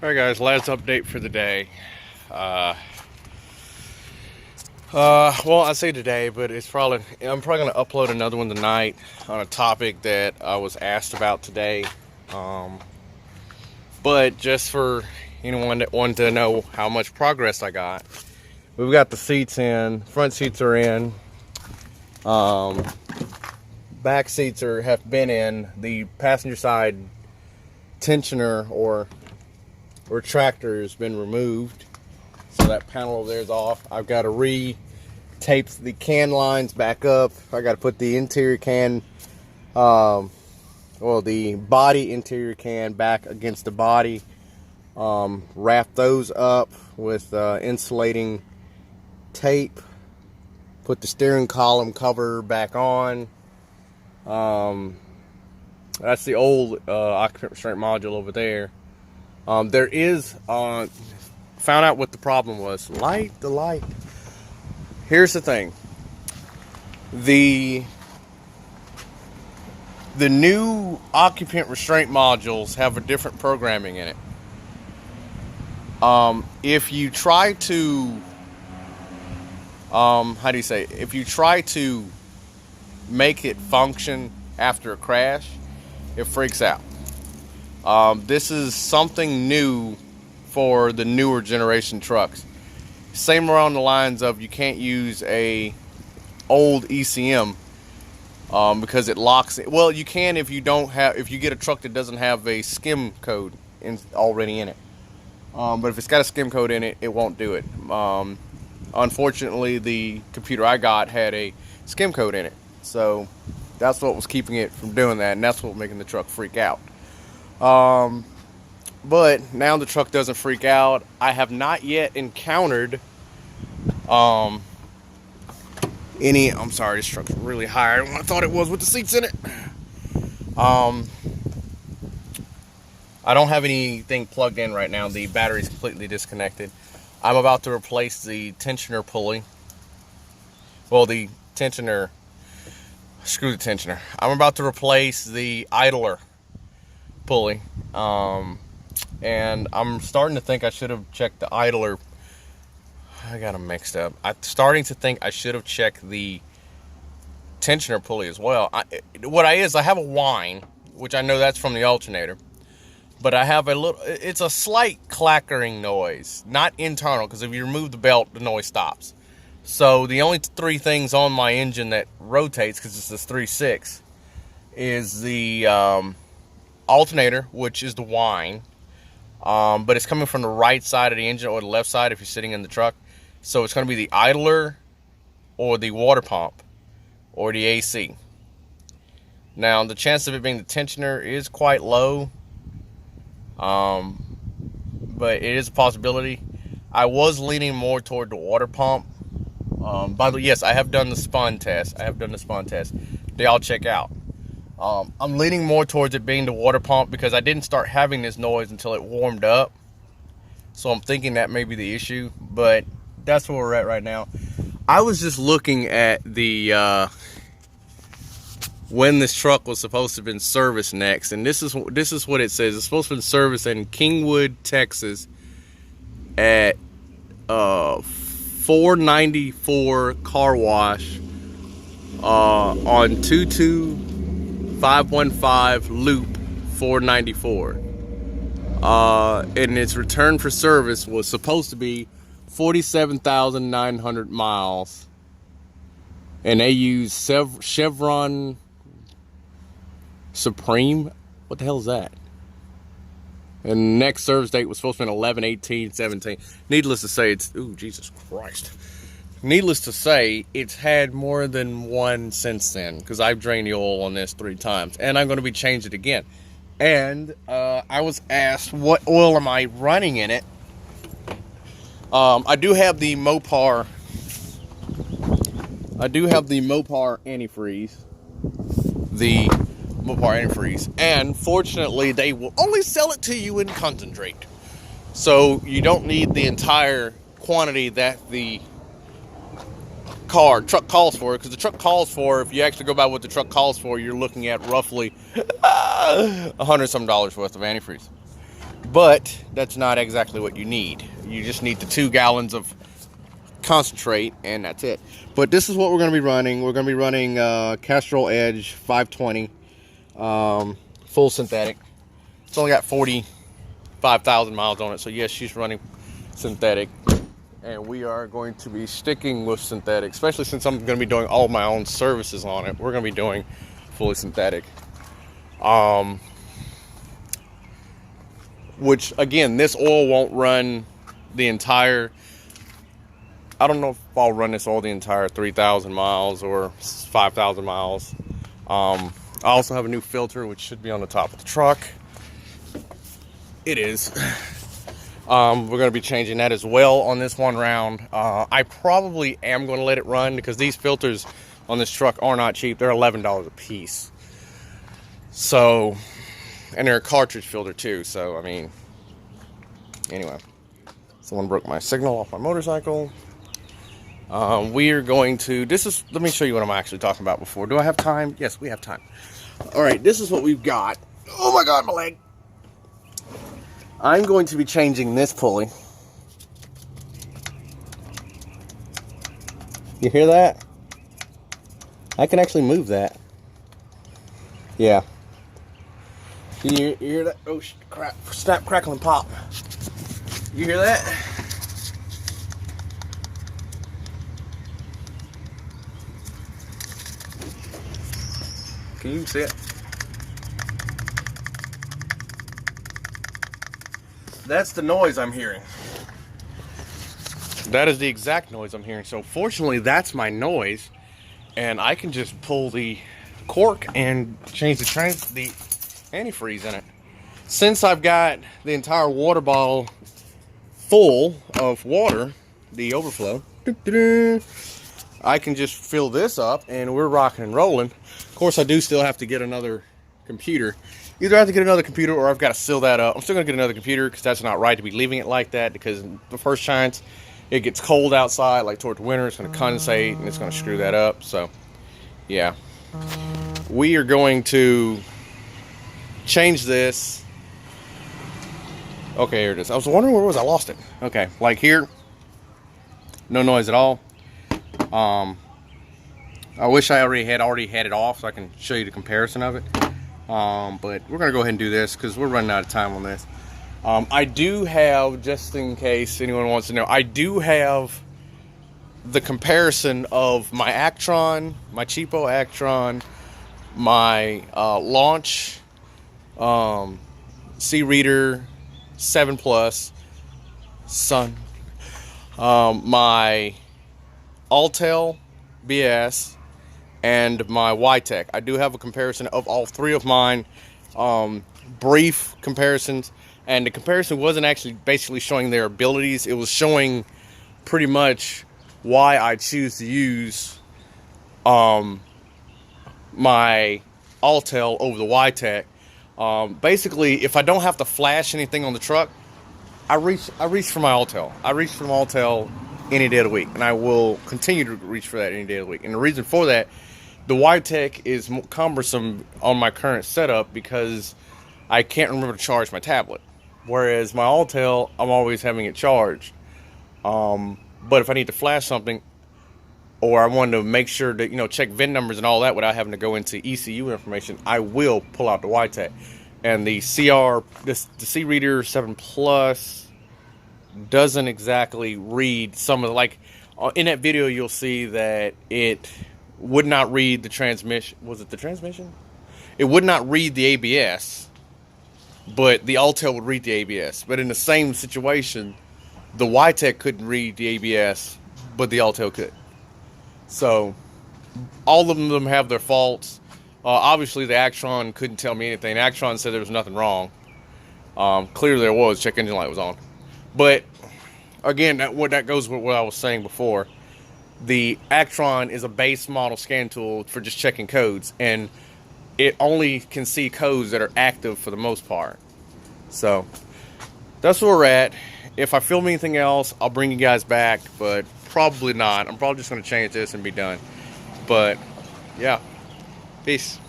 Alright guys, last update for the day. Well, I say today, but I'm probably gonna upload another one tonight on a topic that I was asked about today. Um, but just for anyone that wanted to know how much progress I got, we've got the seats in, front seats are in, back seats have been in, the passenger side tensioner or retractor has been removed, so that panel over there is off. I've got to re-tape the can lines back up. I got to put the interior can, the body interior can back against the body, wrap those up with insulating tape, put the steering column cover back on. That's the old occupant restraint module over there. There is, found out what the problem was. The light. Here's the thing. The new occupant restraint modules have a different programming in it. If you try to, if you try to make it function after a crash, it freaks out. This is something new for the newer generation trucks. Same around the lines of you can't use a old ECM because it locks it. Well, you can if you get a truck that doesn't have a skim code already in it. But if it's got a skim code in it, it won't do it. Unfortunately, the computer I got had a skim code in it, so that's what was keeping it from doing that, and that's what was making the truck freak out. But now the truck doesn't freak out. I have not yet encountered I'm sorry, this truck's really higher than I thought it was with the seats in it. I don't have anything plugged in right now. The battery's completely disconnected. I'm about to replace the tensioner pulley. Well, the tensioner, screw the tensioner. I'm about to replace the idler pulley, and I'm starting to think I should have checked the idler. I got them mixed up. I'm starting to think I should have checked the tensioner pulley as well. I have a whine, which I know that's from the alternator, but I have it's a slight clackering noise, not internal, because if you remove the belt, the noise stops. So the only three things on my engine that rotates, because it's this 3.6, is the alternator, which is the whine, but it's coming from the right side of the engine or the left side if you're sitting in the truck. So it's going to be the idler or the water pump or the AC. Now the chance of it being the tensioner is quite low, but it is a possibility. I was leaning more toward the water pump. By the way, yes, I have done the spun test. They all check out. I'm leaning more towards it being the water pump because I didn't start having this noise until it warmed up. So I'm thinking that may be the issue, but that's where we're at right now. I was just looking at the when this truck was supposed to have been serviced next, and this is what it says. It's supposed to have been serviced in Kingwood, Texas at 494 car wash on 22515 loop 494. And its return for service was supposed to be 47,900 miles, and they use Chevron Supreme. What the hell is that? And next service date was supposed to be 11/18/17. Needless to say, Jesus Christ. Needless to say, it's had more than one since then, because I've drained the oil on this 3 times, and I'm going to be changing it again. And I was asked, what oil am I running in it? I do have the Mopar antifreeze. And fortunately, they will only sell it to you in concentrate. So you don't need the entire quantity that the truck calls for, because the truck calls for, if you actually go by what the truck calls for, you're looking at roughly $100 some worth of antifreeze. but that's not exactly what you need. You just need the 2 gallons of concentrate, and that's it. But this is what we're going to be running. We're going to be running Castrol Edge 520 full synthetic. It's only got 45,000 miles on it, so yes, she's running synthetic, and we are going to be sticking with synthetic, especially since I'm going to be doing all my own services on it. We're going to be doing fully synthetic, which again, this oil won't run the entire, I don't know if I'll run this oil the entire 3,000 miles or 5,000 miles. I also have a new filter, which should be on the top of the truck. It is. We're going to be changing that as well on this one round. I probably am going to let it run because these filters on this truck are not cheap. They're $11 a piece. So, and they're a cartridge filter too. So, I mean, anyway. Someone broke my signal off my motorcycle. We are going to, let me show you what I'm actually talking about before. Do I have time? Yes, we have time. All right, this is what we've got. Oh my God, my leg. I'm going to be changing this pulley. You hear that? I can actually move that. Yeah. You hear that? Oh, crap. Snap, crackle, and pop. You hear that? Can you see it? That's the noise I'm hearing. That is the exact noise I'm hearing. So fortunately, that's my noise, and I can just pull the cork and change the antifreeze in it. Since I've got the entire water bottle full of water, the overflow, I can just fill this up, and we're rocking and rolling. Of course, I do still have to get another computer. Either I have to get another computer or I've got to seal that up. I'm still going to get another computer because that's not right to be leaving it like that, because the first chance it gets cold outside, like toward the winter, it's going to condensate and it's going to screw that up. So, yeah. We are going to change this. Okay, here it is. I was wondering where I lost it. Okay, like here. No noise at all. I wish I already had it off so I can show you the comparison of it. But we're going to go ahead and do this because we're running out of time on this. I do have, just in case anyone wants to know, I do have the comparison of my Actron, my cheapo Actron, my Launch C-Reader 7 Plus, Sun, my Altel BS, and my YTech. I do have a comparison of all 3 of mine, brief comparisons, and the comparison wasn't actually basically showing their abilities. It was showing pretty much why I choose to use my Altel over the YTech. Basically, if I don't have to flash anything on the truck, I reach for my Altel. I reach for my Altel any day of the week, and I will continue to reach for that any day of the week. And the reason for that, the YTech is cumbersome on my current setup because I can't remember to charge my tablet. Whereas my Altel, I'm always having it charged. But if I need to flash something, or I want to make sure that, check VIN numbers and all that without having to go into ECU information, I will pull out the YTech. And the the C-Reader 7 Plus doesn't exactly read some of in that video you'll see that it would not read the transmission. Was it the transmission? It would not read the ABS, but the Altel would read the ABS. But in the same situation, the YTech couldn't read the ABS, but the Altel could. So all of them have their faults. Obviously, the Actron couldn't tell me anything. Actron said there was nothing wrong. Clearly there was. Check engine light was on. But again, that goes with what I was saying before. The Actron is a base model scan tool for just checking codes, and it only can see codes that are active for the most part. So that's where we're at. If I film anything else, I'll bring you guys back, but probably not. I'm probably just going to change this and be done. But yeah, peace.